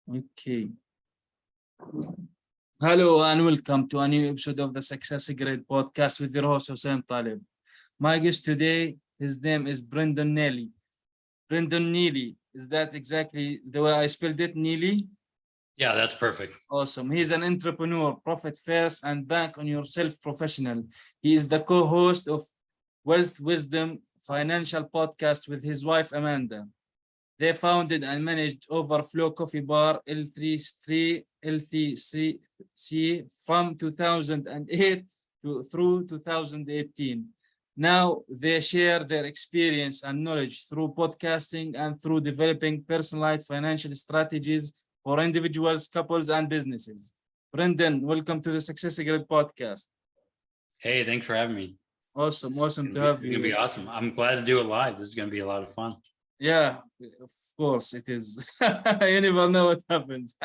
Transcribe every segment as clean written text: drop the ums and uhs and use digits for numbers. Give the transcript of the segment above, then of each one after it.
Okay. Hello and welcome to a new episode of the Success Grid podcast with your host Hussein Talib. My guest today, his name is Brendan Neely. Brendan Neely, is that exactly the way I spelled it? Neely? Yeah, that's perfect. Awesome. He's an entrepreneur, profit first, and bank on yourself professional. He is the co-host of Wealth Wisdom Financial Podcast with his wife Amanda. They founded and managed Overflow Coffee Bar L3C from 2008 through 2018. Now they share their experience and knowledge through podcasting and through developing personalized financial strategies for individuals, couples, and businesses. Brendan, welcome to the Success Grid podcast. Hey, thanks for having me. Awesome to have It's gonna be you. awesome. I'm glad to do it live. This is gonna be a lot of fun. Yeah, of course it is. You never know what happens.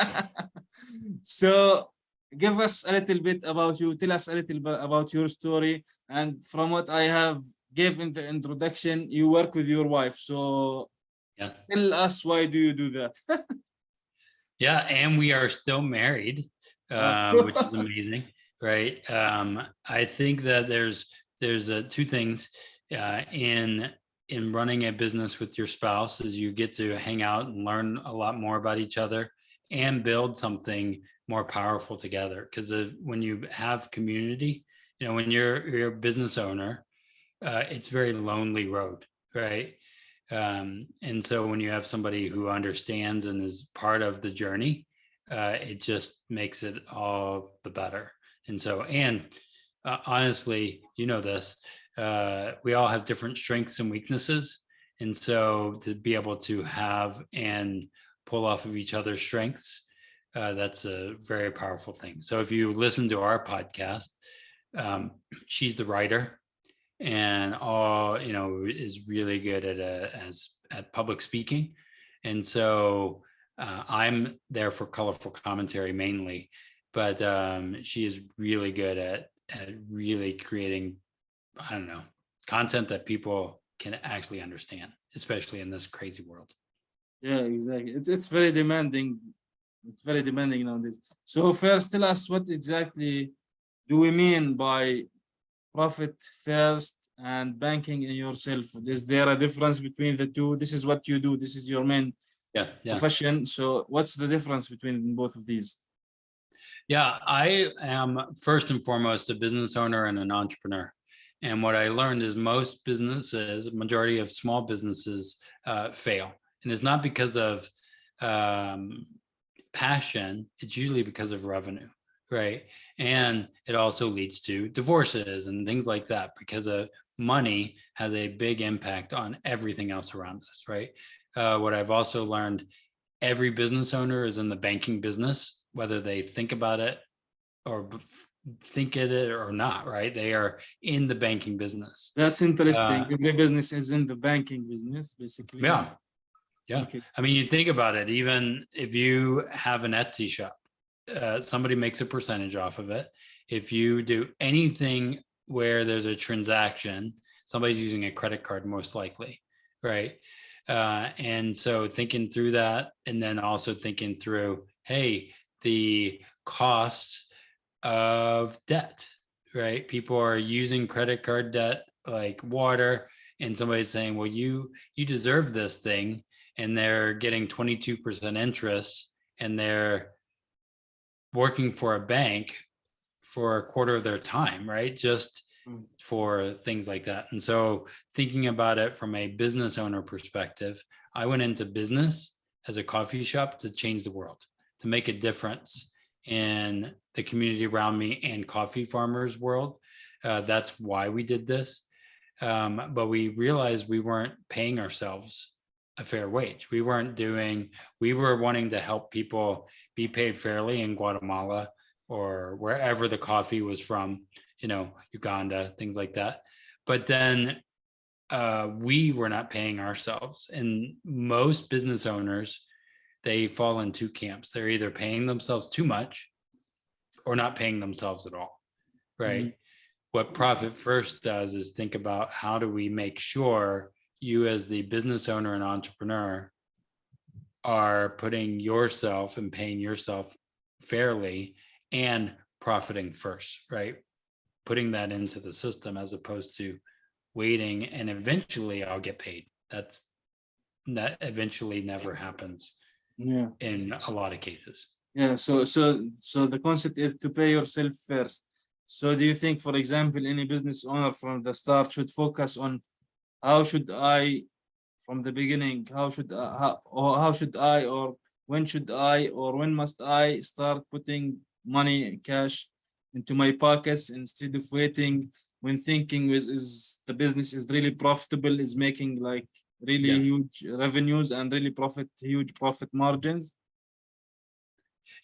So give us a little bit about you. Tell us a little bit about your story. And from what I have gave in the introduction, you work with your wife. So Yeah. tell us, why do you do that? Yeah, and we are still married, which is amazing, right? I think that there's two things in running a business with your spouse is you get to hang out and learn a lot more about each other and build something more powerful together. Because when you have community, when you're a business owner, it's very lonely road, right? And so when you have somebody who understands and is part of the journey, it just makes it all the better. And so, honestly, this, we all have different strengths and weaknesses. And so to be able to have and pull off of each other's strengths, that's a very powerful thing. So if you listen to our podcast, she's the writer and is really good at public speaking, and so I'm there for colorful commentary mainly, but she is really good at really creating, I don't know, content that people can actually understand, especially in this crazy world. Yeah, exactly. It's very demanding. It's very demanding nowadays. So first, tell us, what exactly do we mean by profit first and banking in yourself? Is there a difference between the two? This is what you do. This is your main profession. So what's the difference between both of these? Yeah, I am first and foremost a business owner and an entrepreneur. And what I learned is most businesses, majority of small businesses fail. And it's not because of passion, it's usually because of revenue, right? And it also leads to divorces and things like that, because money has a big impact on everything else around us, right? What I've also learned, every business owner is in the banking business, whether they think about it or think it or not, right? They are in the banking business. That's interesting. Every business is in the banking business, basically. Yeah. Okay. I mean, you think about it, even if you have an Etsy shop, somebody makes a percentage off of it. If you do anything where there's a transaction, somebody's using a credit card, most likely, right? And so thinking through that, and then also thinking through, hey, the cost of debt, right? People are using credit card debt like water, and somebody's saying, well, you deserve this thing, and they're getting 22% interest, and they're working for a bank for a quarter of their time, right? Just for things like that. And so thinking about it from a business owner perspective, I went into business as a coffee shop to change the world, to make a difference in the community around me and coffee farmers world. That's why we did this. But we realized we weren't paying ourselves a fair wage. We were wanting to help people be paid fairly in Guatemala or wherever the coffee was from, Uganda, things like that. But then we were not paying ourselves. And most business owners, they fall in two camps. They're either paying themselves too much or not paying themselves at all, right? Mm-hmm. What Profit First does is think about, how do we make sure you as the business owner and entrepreneur are putting yourself and paying yourself fairly and profiting first, right? Putting that into the system as opposed to waiting and eventually I'll get paid. That eventually never happens Yeah. in a lot of cases. Yeah. So the concept is to pay yourself first. So do you think, for example, any business owner from the start should focus on how should I, from the beginning, how should how should I, or when should I, or when must I start putting money, cash into my pockets instead of waiting when thinking is the business is really profitable, is making like really Yeah. huge revenues and really huge profit margins?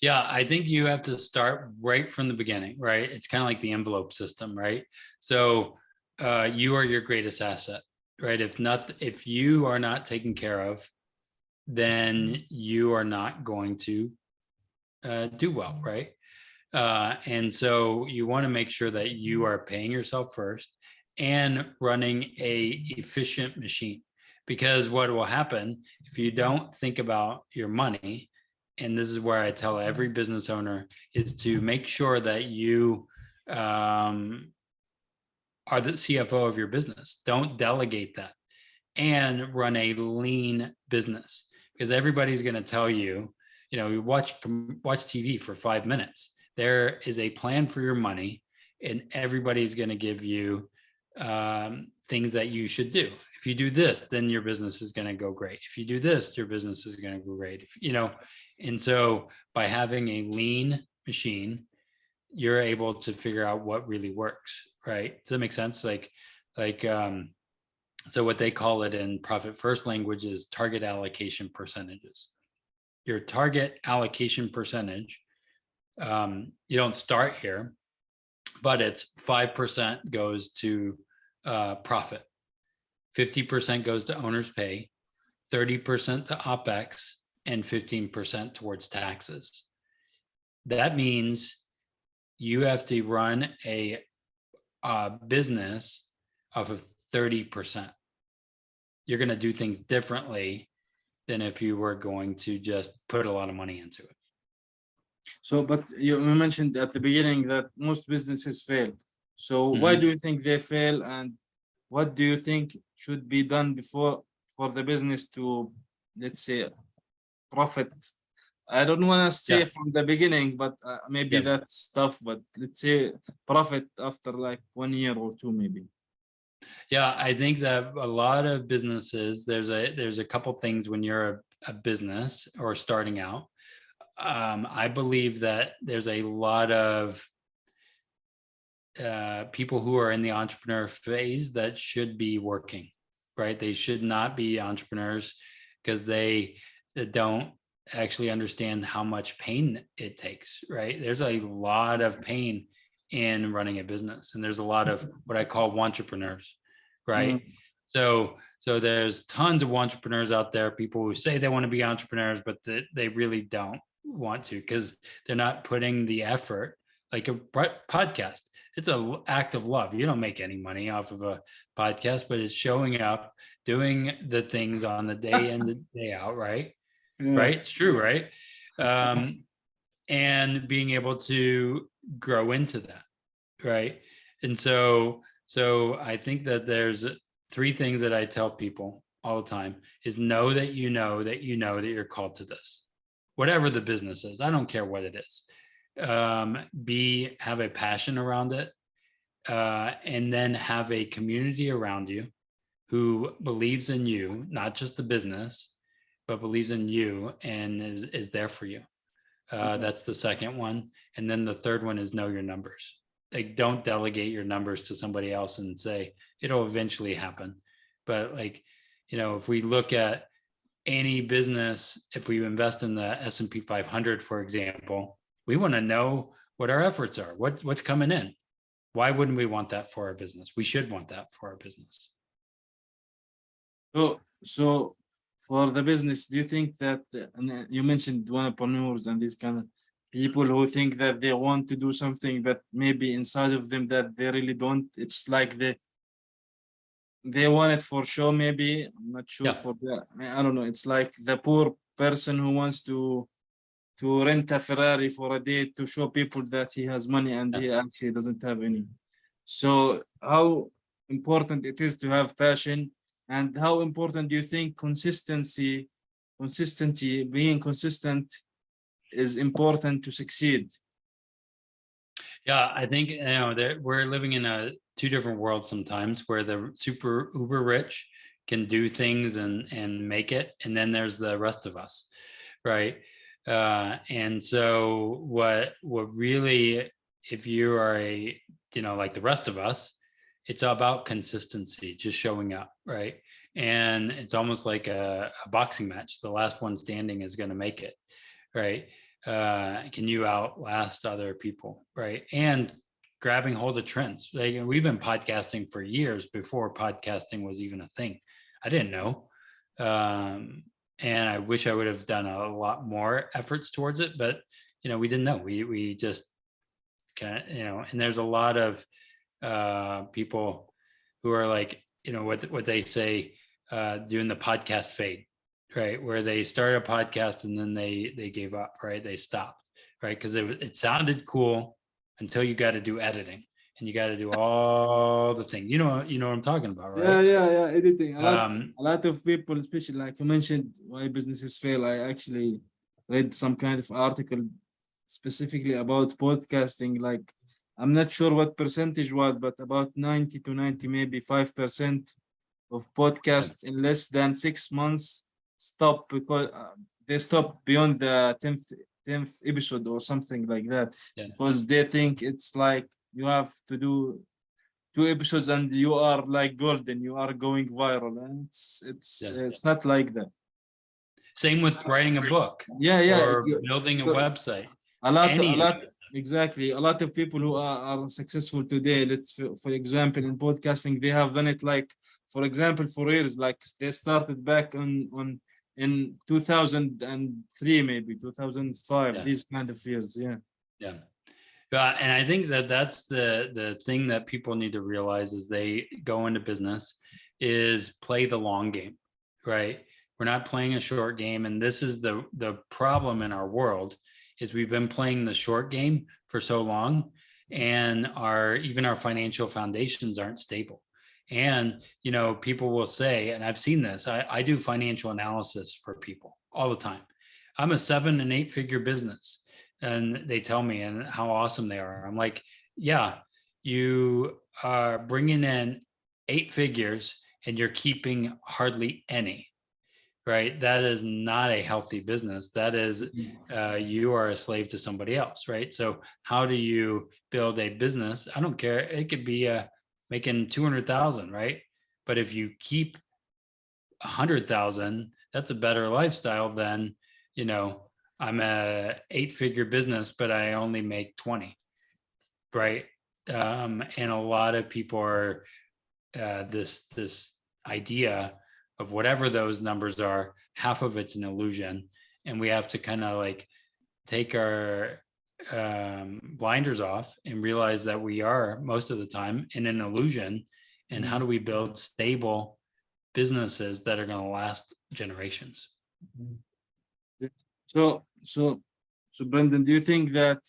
Yeah, I think you have to start right from the beginning, right? It's kind of like the envelope system, right? So you are your greatest asset, right? If you are not taken care of, then you are not going to do well, right? And so you want to make sure that you are paying yourself first and running a efficient machine. Because what will happen if you don't think about your money, and this is where I tell every business owner, is to make sure that you are the CFO of your business. Don't delegate that and run a lean business, because everybody's going to tell you, you watch TV for 5 minutes. There is a plan for your money, and everybody's going to give you things that you should do. If you do this, then your business is going to go great. If you do this, your business is going to go great. And so by having a lean machine, you're able to figure out what really works, right? Does that make sense? So what they call it in profit first language is target allocation percentages. Your target allocation percentage, you don't start here, but it's 5% goes to profit, 50% goes to owner's pay, 30% to OPEX, and 15% towards taxes. That means you have to run a business off of 30%. You're going to do things differently than if you were going to just put a lot of money into it. So, but you mentioned at the beginning that most businesses fail. So why do you think they fail, and what do you think should be done before for the business to, let's say, profit? I don't want to say from the beginning, but maybe that's tough. But let's say profit after like 1 year or two, maybe. Yeah, I think that a lot of businesses, there's a couple things when you're a business or starting out. I believe that there's a lot of people who are in the entrepreneur phase that should be working, right? They should not be entrepreneurs because they don't actually understand how much pain it takes, right? There's a lot of pain in running a business, and there's a lot of what I call entrepreneurs, right? So there's tons of entrepreneurs out there, people who say they want to be entrepreneurs, but they really don't want to, because they're not putting the effort. Like a podcast, it's an act of love. You don't make any money off of a podcast, but it's showing up, doing the things on the day in the day out, right? Right? It's true, right? And being able to grow into that, right? And so I think that there's 3 things that I tell people all the time is know that you know that you're called to this, whatever the business is. I don't care what it is. B, have a passion around it, and then have a community around you who believes in you, not just the business, but believes in you and is there for you. That's the second one. And then the third one is know your numbers. Like, don't delegate your numbers to somebody else and say it'll eventually happen. But if we look at any business, if we invest in the S&P 500, for example, we want to know what our efforts are, what's coming in. Why wouldn't we want that for our business? We should want that for our business. So for the business, do you think that, and you mentioned entrepreneurs and these kind of people who think that they want to do something that maybe inside of them that they really don't, it's like they want it for sure, maybe, I'm not sure for that. I don't know, it's like the poor person who wants to rent a Ferrari for a day to show people that he has money and he actually doesn't have any. So how important it is to have passion, and how important do you think being consistent is important to succeed? Yeah, I think we're living in two different worlds sometimes, where the super uber rich can do things and make it, and then there's the rest of us, right? And so what really, if you are like the rest of us, it's about consistency, just showing up, right? And it's almost like a boxing match. The last one standing is going to make it, right? Can you outlast other people, right? And grabbing hold of trends. Like, we've been podcasting for years before podcasting was even a thing. I didn't know. And I wish I would have done a lot more efforts towards it, but we didn't know. We just kind of, and there's a lot of people who are like, what they say, doing the podcast fade, right? Where they started a podcast and then they gave up, right? They stopped, right? Because it sounded cool until you got to do editing and you got to do all the things. You know what I'm talking about, right? Yeah. Editing. A lot of people, especially like you mentioned, why businesses fail. I actually read some kind of article specifically about podcasting. Like, I'm not sure what percentage was, but about 90 to 90, maybe 5% of podcasts in less than 6 months stop because they stop beyond the 10th episode or something like that, because they think it's like you have to do 2 episodes and you are like golden, you are going viral, and it's not like that. Same with writing a book, or building a website. A lot, exactly. A lot of people who are successful today, for example, in podcasting, they have done it like, for example, for years. Like, they started back on in 2003, maybe 2005, these kind of years. Yeah. And I think that's the thing that people need to realize as they go into business is play the long game, right? We're not playing a short game. And this is the problem in our world, is we've been playing the short game for so long, and even our financial foundations aren't stable. And, people will say, and I've seen this, I do financial analysis for people all the time. I'm a 7 and 8 figure business, and they tell me and how awesome they are. I'm like, yeah, you are bringing in 8 figures and you're keeping hardly any, right? That is not a healthy business. That is, you are a slave to somebody else, right? So how do you build a business? I don't care. It could be making 200,000, right? But if you keep 100,000, that's a better lifestyle than, I'm a 8-figure business, but I only make 20, right? And a lot of people are this idea of whatever those numbers are, half of it's an illusion, and we have to kind of like take our blinders off and realize that we are most of the time in an illusion. And how do we build stable businesses that are going to last generations? So Brendan, do you think that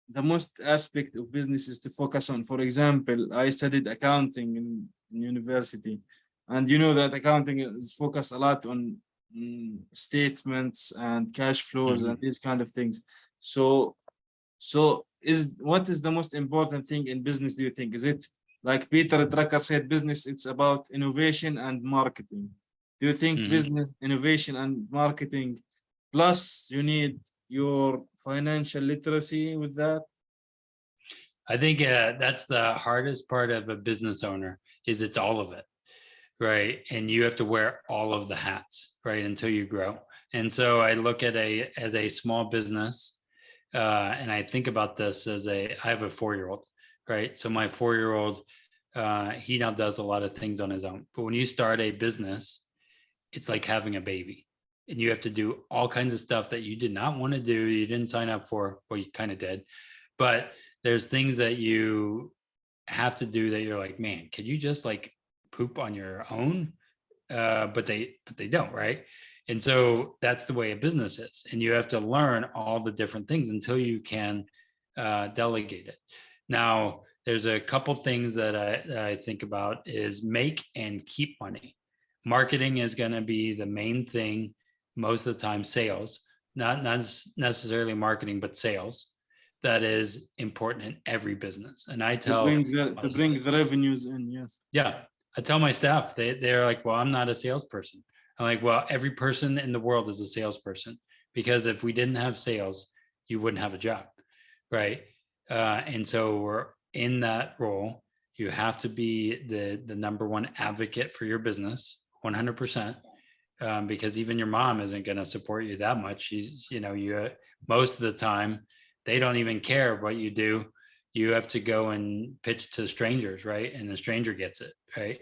the most aspect of business is to focus on? For example, I studied accounting in university, and that accounting is focused a lot on statements and cash flows and these kind of things. So what is the most important thing in business, do you think? Is it like Peter Drucker said, business, it's about innovation and marketing? Do you think business, innovation and marketing, plus you need your financial literacy with that? I think that's the hardest part of a business owner, is it's all of it, right? And you have to wear all of the hats, right, until you grow. And so I look at as a small business, and I think about this I have a 4-year-old, right? So my 4-year-old, he now does a lot of things on his own. But when you start a business, it's like having a baby, and you have to do all kinds of stuff that you did not want to do. You didn't sign up for. Well, you kind of did, but there's things that you have to do that you're like, man, could you just like poop on your own? But they don't, right? And so that's the way a business is. And you have to learn all the different things until you can delegate it. Now, there's a couple things that I think about is make and keep money. Marketing is going to be the main thing most of the time. Sales, not necessarily marketing, but sales. That is important in every business. And I tell to bring the revenues in. Yes. Yeah, I tell my staff, they're like, well, I'm not a salesperson. I'm like, well, every person in the world is a salesperson, because if we didn't have sales, you wouldn't have a job, right? And so we're in that role. You have to be the number one advocate for your business, 100%, because even your mom isn't going to support you that much. She's, you most of the time, they don't even care what you do. You have to go and pitch to strangers, right? And the stranger gets it, right?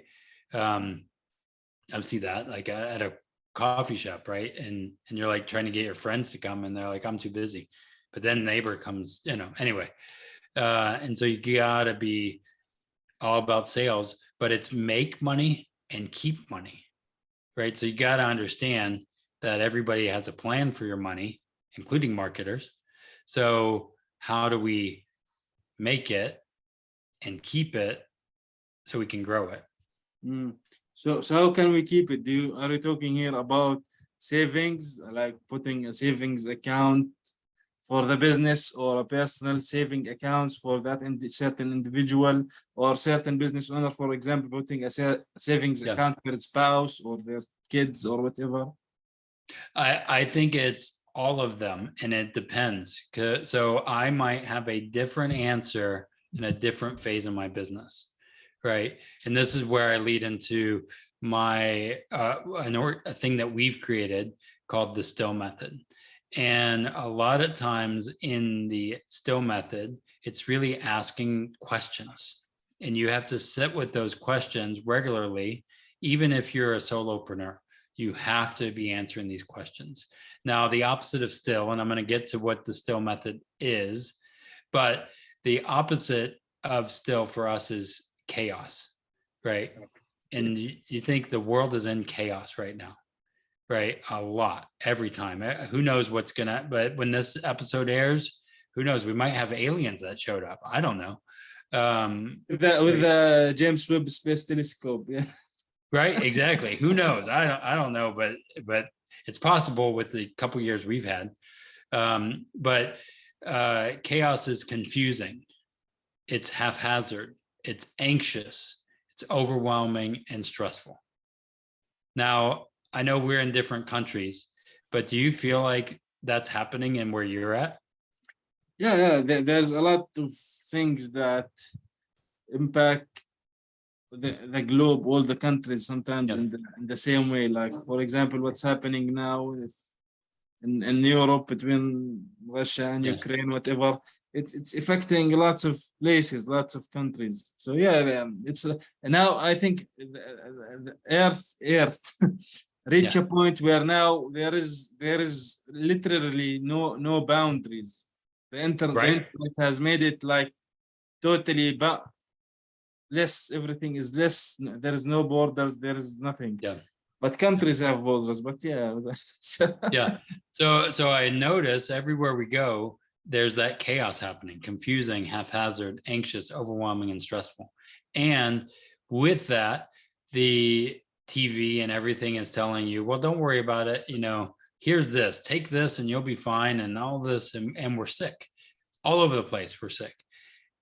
I see that like at a coffee shop, right? And you're like trying to get your friends to come, and they're like, I'm too busy. But then neighbor comes, anyway. And so you gotta be all about sales, but it's make money and keep money, right? So you gotta understand that everybody has a plan for your money, including marketers. So how do we make it and keep it so we can grow it? So how can we keep it? Are you talking here about savings, like putting a savings account for the business, or a personal saving accounts for that certain individual or certain business owner, for example, putting a savings account for his spouse or their kids or whatever? I think it's all of them, and it depends. So I might have a different answer in a different phase of my business, right? And this is where I lead into my a thing that we've created called the still method. And a lot of times in the still method, it's really asking questions, and you have to sit with those questions regularly. Even if you're a solopreneur, you have to be answering these questions. Now, the opposite of still, and I'm going to get to what the still method is, but the opposite of still for us is chaos, right? And you think the world is in chaos right now, right? A lot, every time. Who knows what's gonna, but when this episode airs, who knows? We might have aliens that showed up. I don't know. With the James Webb Space Telescope, yeah. Right, exactly. Who knows? I don't know, but it's possible with the couple years we've had. But chaos is confusing. It's haphazard. It's anxious. It's overwhelming and stressful. Now, I know we're in different countries, but do you feel like that's happening in where you're at? Yeah. There's a lot of things that impact the globe, all the countries, sometimes in the same way. Like, for example, what's happening now in Europe between Russia and Ukraine, whatever. It's affecting lots of places, lots of countries. So yeah, it's now I think the Earth reach a point where now there is literally no boundaries. The internet has made it like totally less. Everything is less. There is no borders. There is nothing. But countries have borders. But So I notice everywhere we go, there's that chaos happening, confusing, haphazard, anxious, overwhelming, and stressful. And with that, the TV and everything is telling you, well, don't worry about it. Here's this, take this and you'll be fine. And all this, and we're sick all over the place. We're sick.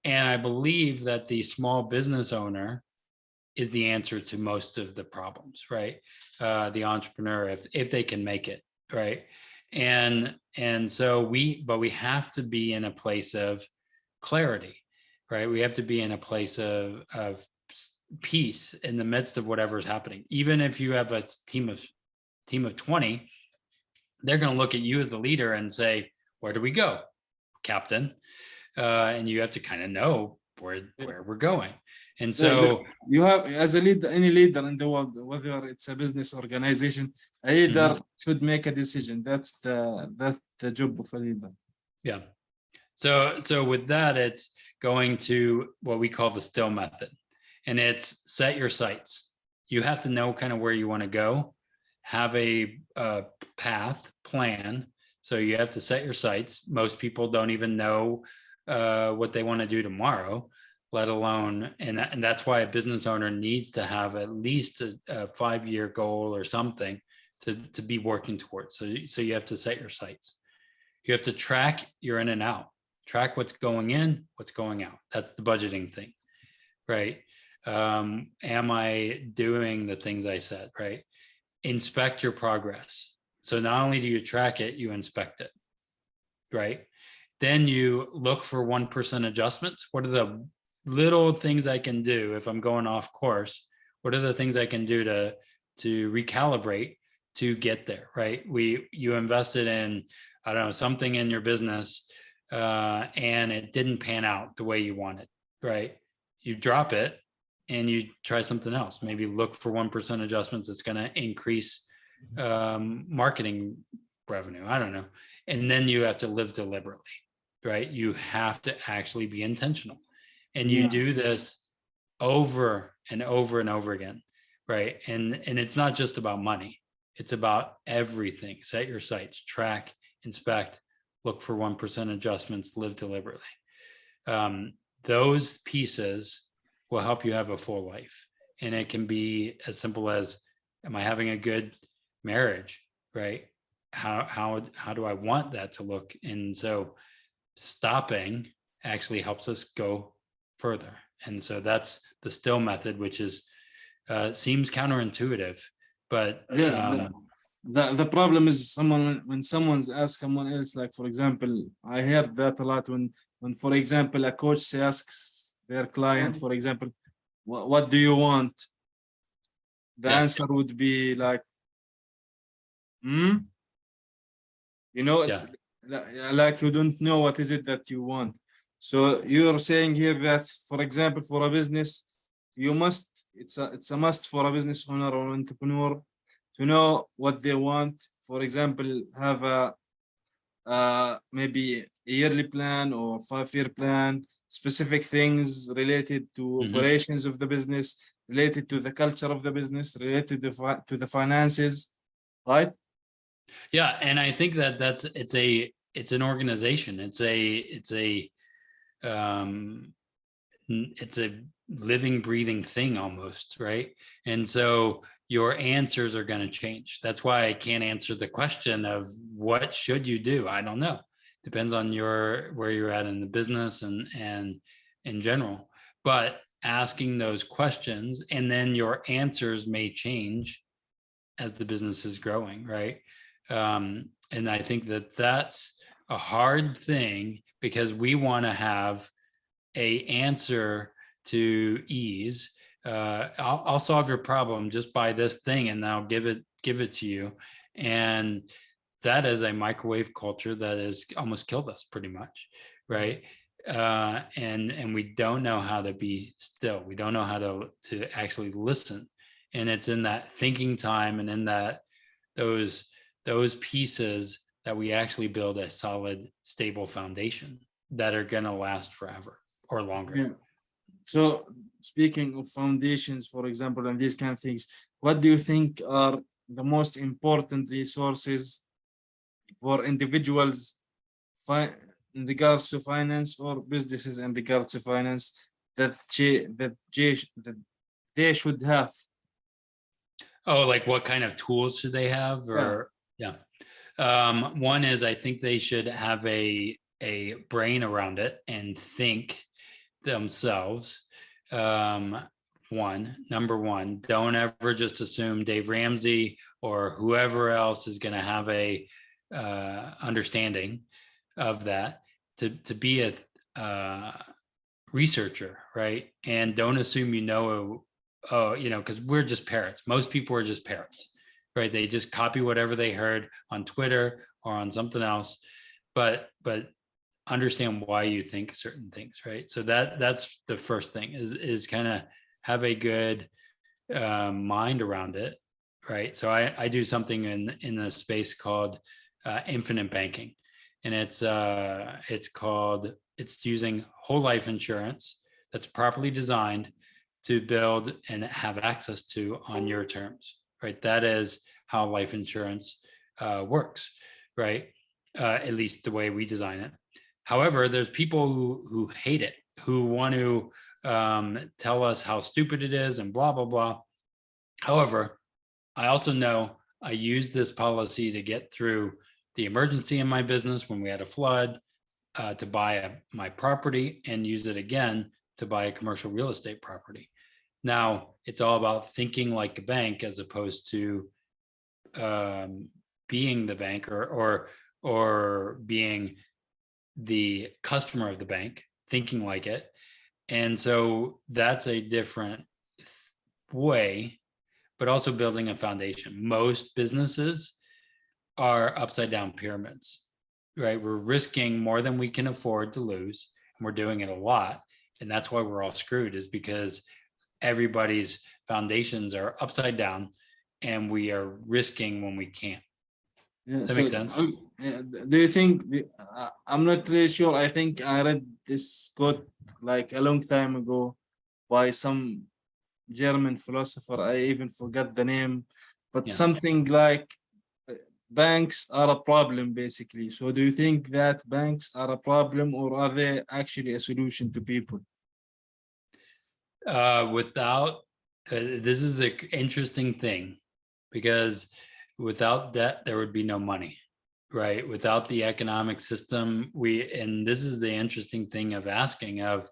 And I believe that the small business owner is the answer to most of the problems, right? The entrepreneur, if they can make it, right? And so we have to be in a place of clarity, right? We have to be in a place of peace in the midst of whatever's happening. Even if you have a team of 20, they're going to look at you as the leader and say, where do we go, Captain? And you have to kind of know where we're going. And so you have, as a leader, any leader in the world, whether it's a business organization, a leader should make a decision. That's the job of a leader. Yeah. So with that, it's going to what we call the still method, and it's set your sights. You have to know kind of where you want to go, have a path plan. So you have to set your sights. Most people don't even know what they want to do tomorrow, let alone, and that's why a business owner needs to have at least a 5-year goal or something to be working towards. So you have to set your sights. You have to track your in and out, track what's going in, what's going out. That's the budgeting thing, right? Am I doing the things I said, right? Inspect your progress. So not only do you track it, you inspect it, right? Then you look for 1% adjustments. What are the little things I can do if I'm going off course? What are the things I can do to recalibrate to get there, right? You invested in, I don't know, something in your business, and it didn't pan out the way you wanted, right? You drop it and you try something else. Maybe look for 1% adjustments. It's going to increase marketing revenue. I don't know. And then you have to live deliberately, right? You have to actually be intentional. And you do this over and over and over again, right? And it's not just about money. It's about everything. Set your sights, track, inspect, look for 1% adjustments, live deliberately. Those pieces will help you have a full life. And it can be as simple as, am I having a good marriage, right? How do I want that to look? And so stopping actually helps us go further. And so that's the still method, which is seems counterintuitive, but the problem is when someone's asked someone else, like for example, I heard that a lot when for example a coach asks their client, for example, what do you want? The answer would be like, it's like you don't know what is it that you want. So you're saying here that, for example, for a business, it's a must for a business owner or entrepreneur to know what they want. For example, have maybe a yearly plan or 5-year plan, specific things related to operations of the business, related to the culture of the business, related to the finances, right? Yeah, and I think it's an organization. It's a living, breathing thing almost, right? And so your answers are going to change. That's why I can't answer the question of what should you do. I don't know. Depends on where you're at in the business and in general. But asking those questions, and then your answers may change as the business is growing, right? And I think that's a hard thing because we want to have a answer to ease. I'll solve your problem just by this thing, and I'll give it to you. And that is a microwave culture that has almost killed us pretty much, right? And we don't know how to be still. We don't know how to actually listen. And it's in that thinking time and in that those pieces that we actually build a solid, stable foundation that are going to last forever or longer. Yeah. So speaking of foundations, for example, and these kind of things, what do you think are the most important resources for individuals in regards to finance, or businesses in regards to finance, that they should have? Oh, like what kind of tools should they have? Or yeah. One is, I think they should have a brain around it and think themselves. Number one, don't ever just assume Dave Ramsey or whoever else is going to have a understanding of that. To be a researcher, right? And don't assume because we're just parrots. Most people are just parrots, right? They just copy whatever they heard on Twitter or on something else, but understand why you think certain things, right? So that's the first thing is kind of have a good mind around it, right? So I do something in a space called infinite banking, and it's using whole life insurance that's properly designed to build and have access to on your terms, right? That is how life insurance works, right? At least the way we design it. However, there's people who hate it, who want to tell us how stupid it is and blah, blah, blah. However, I also know I used this policy to get through the emergency in my business when we had a flood, to buy my property, and use it again to buy a commercial real estate property. Now it's all about thinking like a bank as opposed to being the bank, or being the customer of the bank, thinking like it. And so that's a different way, but also building a foundation. Most businesses are upside down pyramids, right? We're risking more than we can afford to lose, and we're doing it a lot. And that's why we're all screwed, is because everybody's foundations are upside down and we are risking when we can't. Yeah, Does that make sense? do you think I'm not really sure. I think I read this quote like a long time ago by some German philosopher. I even forgot the name, but Yeah. something like banks are a problem, basically. So do you think that banks are a problem, or are they actually a solution to people? This is the interesting thing, because without debt, there would be no money, right? Without the economic system, and this is the interesting thing of asking of,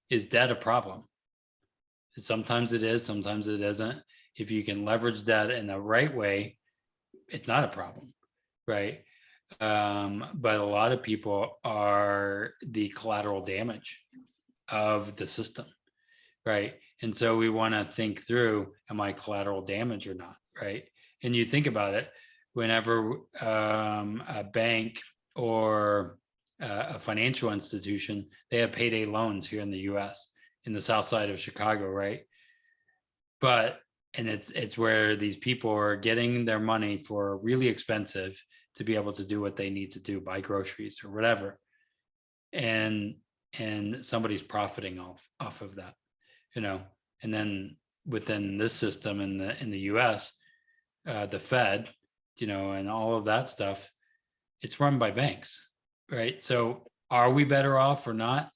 is debt a problem? Sometimes it is, sometimes it isn't. If you can leverage debt in the right way, it's not a problem, right? But a lot of people are the collateral damage of the system, right? And so we want to think through, am I collateral damage or not, right? And you think about it, whenever a bank or a financial institution, they have payday loans here in the US, in the south side of Chicago, right? And it's where these people are getting their money for really expensive to be able to do what they need to do, buy groceries or whatever. And somebody's profiting off of that, and then within this system in the US, the Fed, and all of that stuff, it's run by banks, right? So are we better off or not?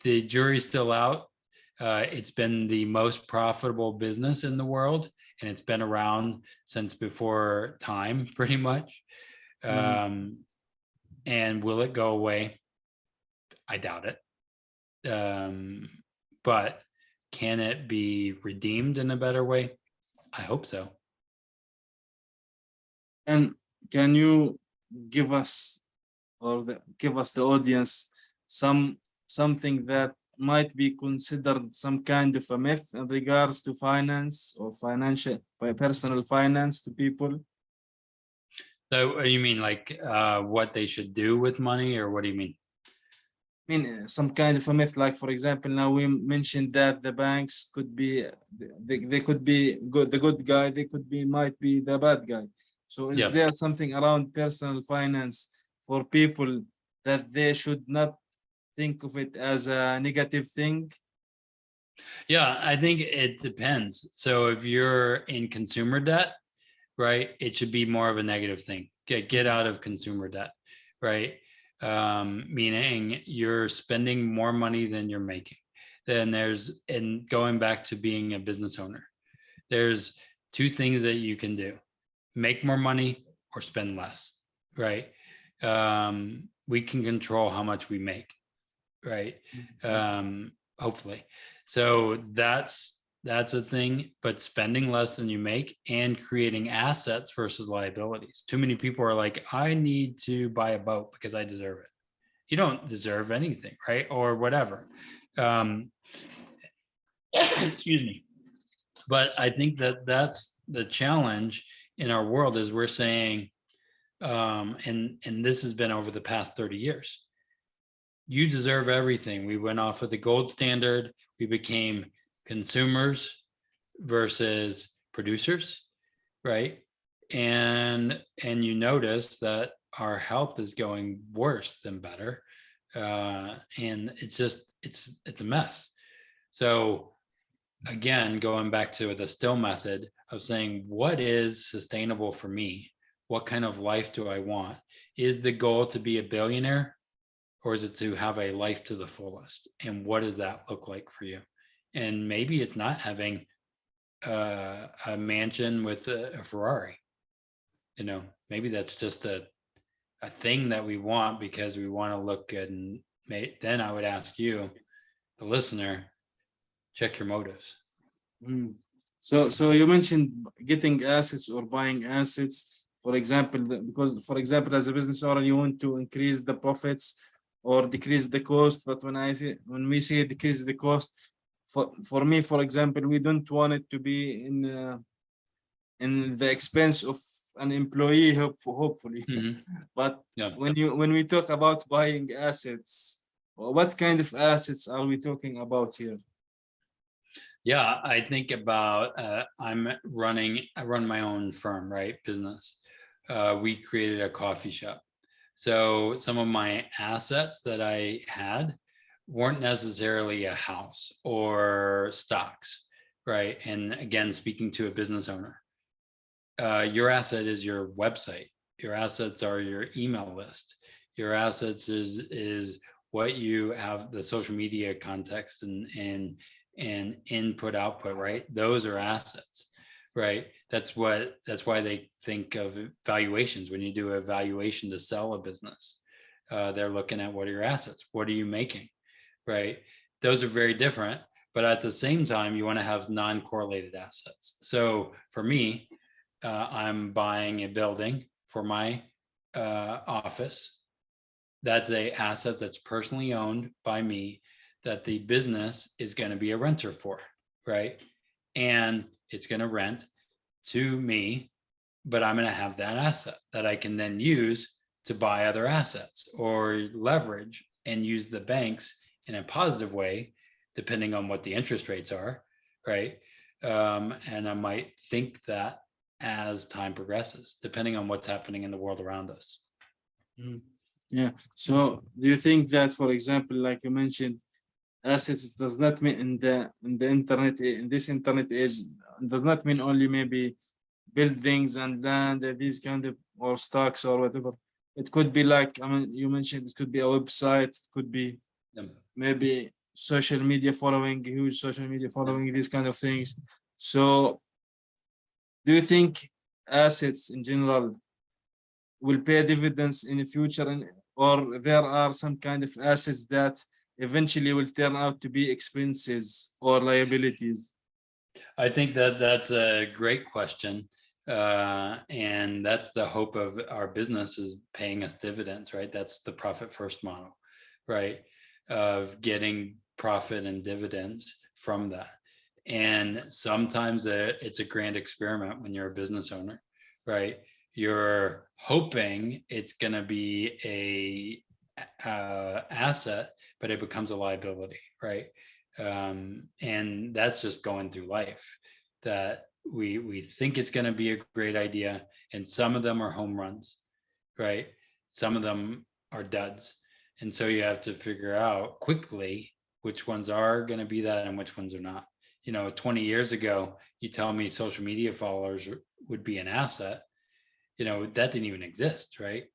The jury's still out. It's been the most profitable business in the world, and it's been around since before time, pretty much. And will it go away? I doubt it. But can it be redeemed in a better way? I hope so. And can you give us, give us the audience something that might be considered some kind of a myth in regards to finance or personal finance to people? So you mean like what they should do with money, or what do you mean? I mean, some kind of a myth, like for example, now we mentioned that the banks could be, they could be good, the good guy, might be the bad guy. So is there something around personal finance for people that they should not think of it as a negative thing? Yeah, I think it depends. So if you're in consumer debt, right, it should be more of a negative thing. Get out of consumer debt, right? Meaning you're spending more money than you're making. Then and going back to being a business owner, there's two things that you can do: make more money or spend less, right? We can control how much we make, right? Hopefully. So that's a thing. But spending less than you make and creating assets versus liabilities. Too many people are like, I need to buy a boat because I deserve it. You don't deserve anything, right? Or whatever. Excuse me. But I think that's the challenge in our world, is we're saying, and this has been over the past 30 years, you deserve everything. We went off of the gold standard. We became consumers versus producers, right? And you notice that our health is going worse than better, and it's a mess. So again, going back to the still method of saying, what is sustainable for me? What kind of life do I want? Is the goal to be a billionaire, or is it to have a life to the fullest? And what does that look like for you? And maybe it's not having a mansion with a Ferrari. Maybe that's just a thing that we want because we want to look good. And then I would ask you, the listener, check your motives. Mm. So you mentioned getting assets or buying assets, for example, because for example, as a business owner, you want to increase the profits or decrease the cost. But when we say decrease the cost, for me, for example, we don't want it to be in the expense of an employee, hopefully. But Yeah. when we talk about buying assets, what kind of assets are we talking about here? Yeah, I think about I run my own firm, right? Business. We created a coffee shop. So some of my assets that I had weren't necessarily a house or stocks, right? And again, speaking to a business owner, your asset is your website. Your assets are your email list. Your assets is what you have, the social media context and input output, right? Those are assets, right? That's why they think of valuations. When you do a valuation to sell a business, they're looking at, what are your assets? What are you making, right? Those are very different, but at the same time, you want to have non-correlated assets. So for me, I'm buying a building for my office. That's a asset that's personally owned by me, that the business is going to be a renter for, right? And it's going to rent to me, but I'm going to have that asset that I can then use to buy other assets or leverage and use the banks in a positive way, depending on what the interest rates are, right? And I might think that as time progresses, depending on what's happening in the world around us. Yeah. So do you think that, for example, like you mentioned, assets does not mean in the internet, in this internet age, does not mean only maybe buildings and land, these kind of, or stocks or whatever. It could be like, I mean, you mentioned it could be a website, it could be maybe social media following, huge social media following, these kind of things. So do you think assets in general will pay dividends in the future, or there are some kind of assets that eventually will turn out to be expenses or liabilities? I think that that's a great question. And that's the hope of our business, is paying us dividends, right? That's the profit first model, right? Of getting profit and dividends from that. And sometimes it's a grand experiment when you're a business owner, right? You're hoping it's going to be a asset, but it becomes a liability, right? And that's just going through life, that we think it's going to be a great idea, and some of them are home runs, right? Some of them are duds, and so you have to figure out quickly which ones are going to be that and which ones are not. 20 years ago, you tell me social media followers would be an asset, that didn't even exist, right?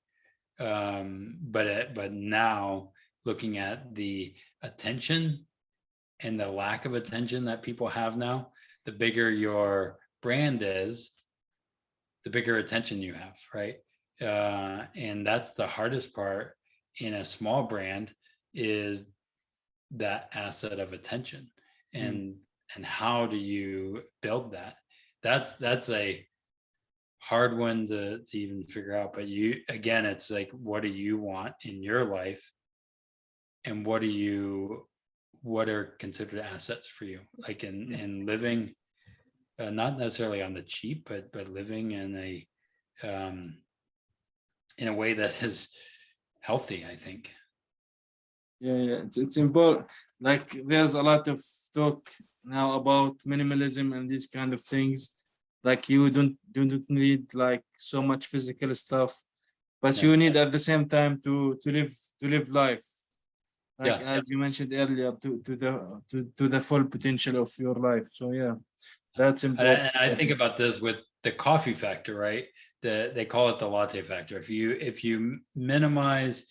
But now, looking at the attention and the lack of attention that people have now, the bigger your brand is, the bigger attention you have, right? And that's the hardest part in a small brand, is that asset of attention. And how do you build that? That's a hard one to even figure out. But again, it's like, what do you want in your life, and what are considered assets for you, like in living, not necessarily on the cheap, but living in a way that is healthy, I think. Yeah, it's important. Like there's a lot of talk now about minimalism and these kind of things. Like you don't need like so much physical stuff, but Yeah. you need at the same time to live life. like Yeah. as you mentioned earlier, to the full potential of your life. So yeah, that's important. And I think about this with the coffee factor, right? They call it the latte factor. If you minimize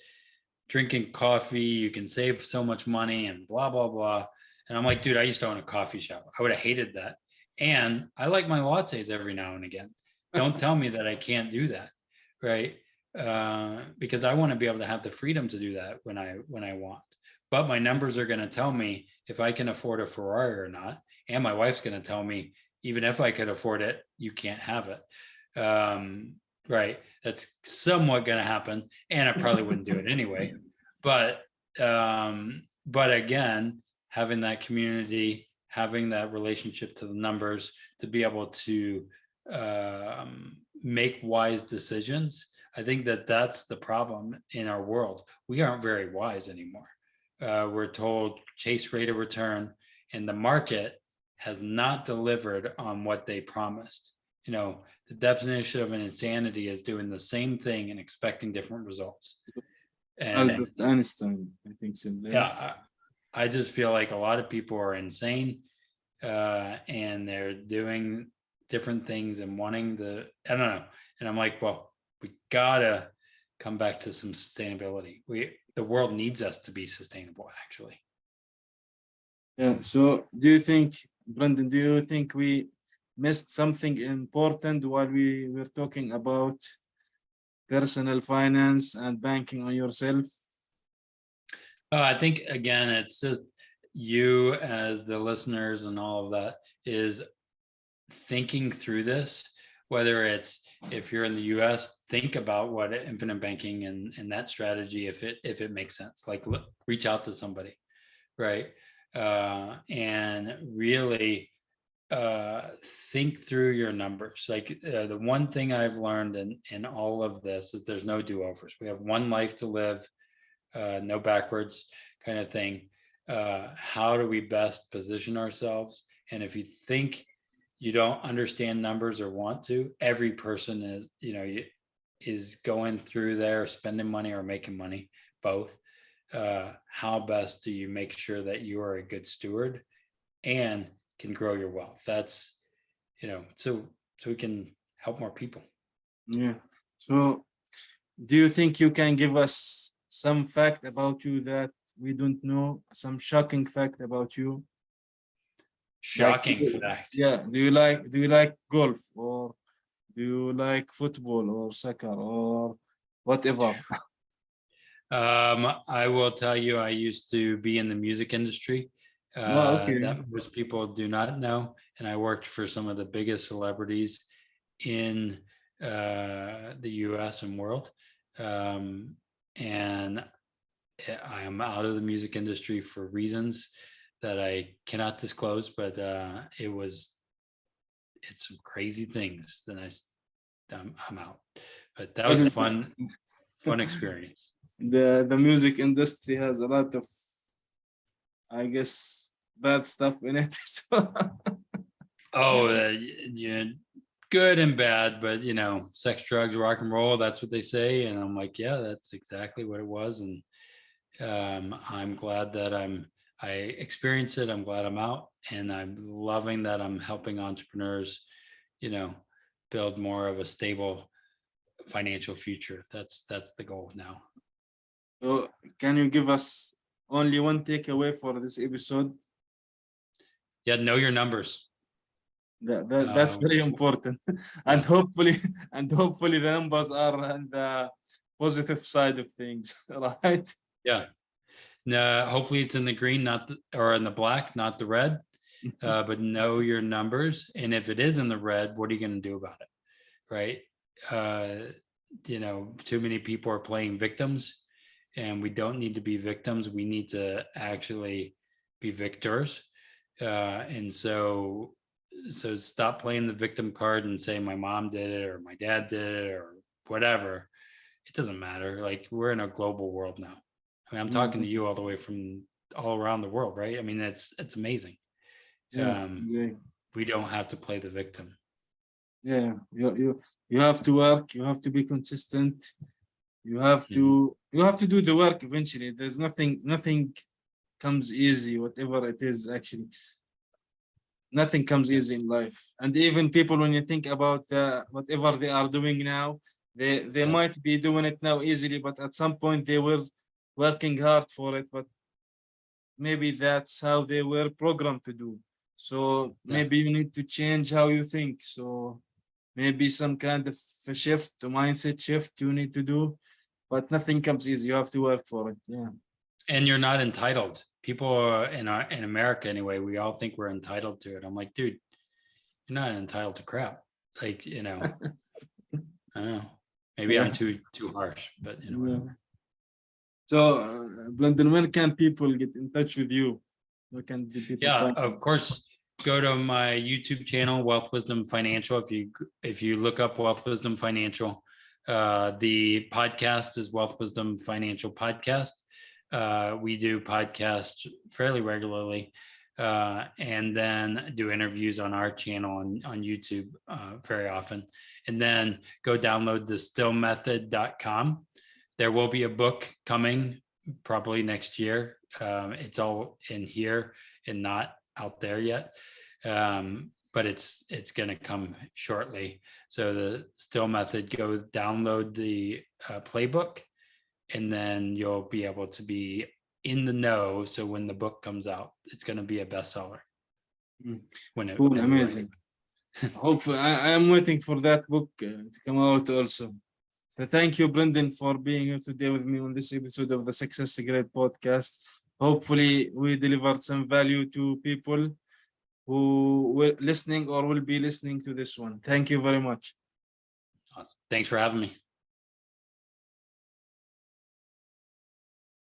drinking coffee, you can save so much money and blah blah blah. And I'm like, dude, I used to own a coffee shop. I would have hated that. And I like my lattes every now and again. Don't tell me that I can't do that, right? Because I want to be able to have the freedom to do that when I want. But my numbers are going to tell me if I can afford a Ferrari or not, and my wife's going to tell me even if I could afford it, you can't have it. Right? That's somewhat going to happen, and I probably wouldn't do it anyway. But again, having that community, having that relationship to the numbers, to be able to make wise decisions. I think that that's the problem in our world. We aren't very wise anymore. We're told chase rate of return, and the market has not delivered on what they promised. You know, the definition of an insanity is doing the same thing and expecting different results. And Albert Einstein, I think, said that. yeah, I just feel like a lot of people are insane, and they're doing different things and wanting I don't know. And I'm like, well, we gotta come back to some sustainability. The world needs us to be sustainable, actually. Yeah. So do you think, Brendan, do you think we missed something important while we were talking about personal finance and banking on yourself? I think again, it's just you as the listeners and all of that is thinking through this. Whether it's if you're in the US, think about what infinite banking and that strategy, if it makes sense. Like reach out to somebody, right? And really think through your numbers. Like the one thing I've learned in all of this is there's no do-overs. We have one life to live, no backwards kind of thing. How do we best position ourselves? And if you think you don't understand numbers or want to, every person is, is going through there spending money or making money, both. How best do you make sure that you are a good steward and can grow your wealth? That's, so we can help more people. Yeah. So do you think you can give us some fact about you that we don't know, some shocking fact about you? Shocking fact. Yeah. Do you like golf, or do you like football or soccer or whatever? I will tell you, I used to be in the music industry. Okay. That most people do not know. And I worked for some of the biggest celebrities in the US and world. And I am out of the music industry for reasons that I cannot disclose, but it's some crazy things. Then I'm out. But that was a fun experience. The music industry has a lot of, I guess, bad stuff in it. Yeah, good and bad, but sex, drugs, rock and roll, that's what they say. And I'm like, yeah, that's exactly what it was. And I'm glad that I experienced it. I'm glad I'm out, and I'm loving that I'm helping entrepreneurs, build more of a stable financial future. That's the goal now. So can you give us only one takeaway for this episode? Yeah, know your numbers. That's very important. And hopefully the numbers are on the positive side of things, right? Yeah. No, hopefully it's in the green, or in the black, not the red. But know your numbers. And if it is in the red, what are you going to do about it? Right. Too many people are playing victims, and we don't need to be victims. We need to actually be victors. And so stop playing the victim card and say my mom did it or my dad did it or whatever. It doesn't matter. Like, we're in a global world now. I mean, I'm talking to you all the way from all around the world, right? I mean, it's amazing. Yeah, we don't have to play the victim. Yeah, you have to work. You have to be consistent. You have to do the work eventually. There's nothing comes easy, whatever it is. Actually, nothing comes easy in life. And even people, when you think about whatever they are doing now, they might be doing it now easily, but at some point they were working hard for it, but maybe that's how they were programmed to do. So maybe you need to change how you think. So maybe some kind of a shift, a mindset shift you need to do, but nothing comes easy. You have to work for it. Yeah. And you're not entitled. People in America anyway, we all think we're entitled to it. I'm like, dude, you're not entitled to crap. Like, you know, I don't know. Maybe I'm too harsh, but you know. Whatever. So, Brendan, when can people get in touch with you? Where can people find of course, go to my YouTube channel, Wealth Wisdom Financial. If you look up Wealth Wisdom Financial, the podcast is Wealth Wisdom Financial Podcast. We do podcasts fairly regularly, and then do interviews on our channel on YouTube very often. And then go download the stillmethod.com. There will be a book coming probably next year. It's all in here and not out there yet, but it's going to come shortly. So the Still Method, go download the playbook, and then you'll be able to be in the know. So when the book comes out, it's going to be a bestseller. Cool, amazing. Hopefully, I am waiting for that book to come out also. So thank you, Brendan, for being here today with me on this episode of the Success Grade podcast. Hopefully, we delivered some value to people who were listening or will be listening to this one. Thank you very much. Awesome. Thanks for having me.